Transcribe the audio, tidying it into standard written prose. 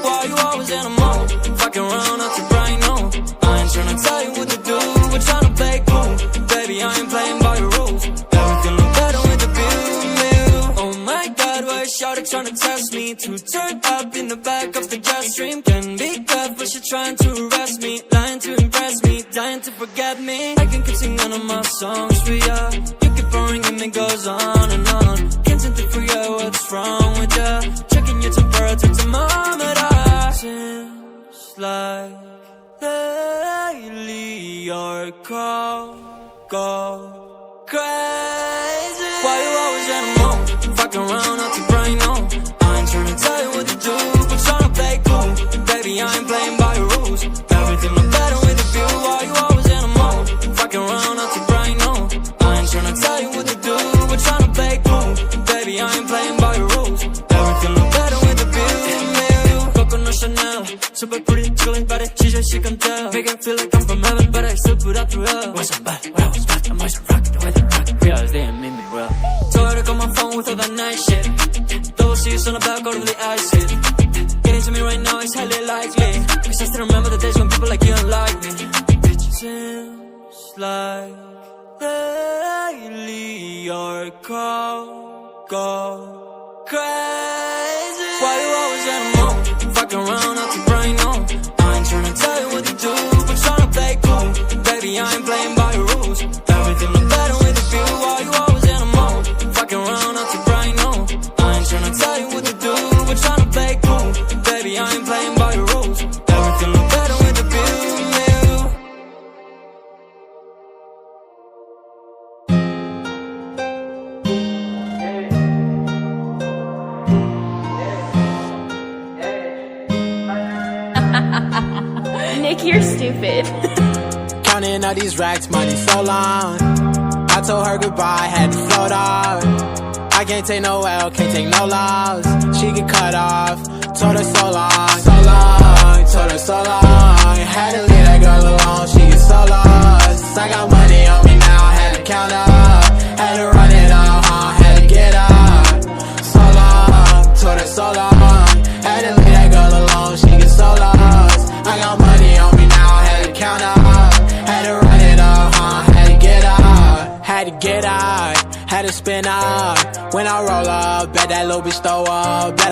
Why you always in a mode? Fucking around up to bright no. I ain't tryna tell you what to do, we're tryna play cool. Baby, I ain't playing by your rules. Everything look better with the view. Oh my god, why is shawty tryna test me? To turn up in the back of the jet stream. Can be good, but she trying to arrest me. Lying to impress me, dying to forget me. I can keep singing none of my songs for ya. You keep boring and it goes on and on. Can't seem to figure out what's wrong with ya. Checking your temperature thermometer. Seems like lately your call go crazy. Why you always in a mood? Fucking around up to brain on. I ain't tryna tell you what to do, but tryna play cool. Baby, I ain't playing by your rules. Everything look better with a view. Why you always in a mood? Fucking around up to brain on. I ain't tryna tell you what to do, but tryna play cool. Baby, I ain't playing by your rules. Everything look better with a view. Coconut Chanel, super pretty, chilling body, she said she can tell. Make it feel like I'm from heaven, but I still put up through hell. Wasn't bad, when I was bad, I'm always rocking the way they rock. Realized they didn't mean me well. Told her to call my phone with all that nice shit. Those sheets on the back, all of the ice hit. Getting to me right now is highly likely, cause I still remember the days when people like you don't like me. It seems like lately your call go crazy. Why you always in a mood? Fucking around up to brain on. I ain't tryna tell you what to do, but tryna play cool. Baby, I ain't playing by your rules. Everything look better with a view. Why you always in a mood? Fucking around up to brain on. I ain't tryna tell you what to do, but tryna play cool. Baby, I ain't playing by your rules. Everything look better with a view. Nick, you're stupid. Counting all these racks, money so long. I told her goodbye, had to float off. I can't take no L, can't take no loss. She get cut off, told her so long, so long, told her so long. Had to leave that girl alone, she get so lost. I got money on me now, had to count up. Had to run it up, had to get up. So long, told her so long. Had to leave that girl alone, she get so lost. I got money on me now, had to count up. Had to run it up, had to get up. Had to get out, had to spin up. When I roll up, bet that little bitch throw up. Bet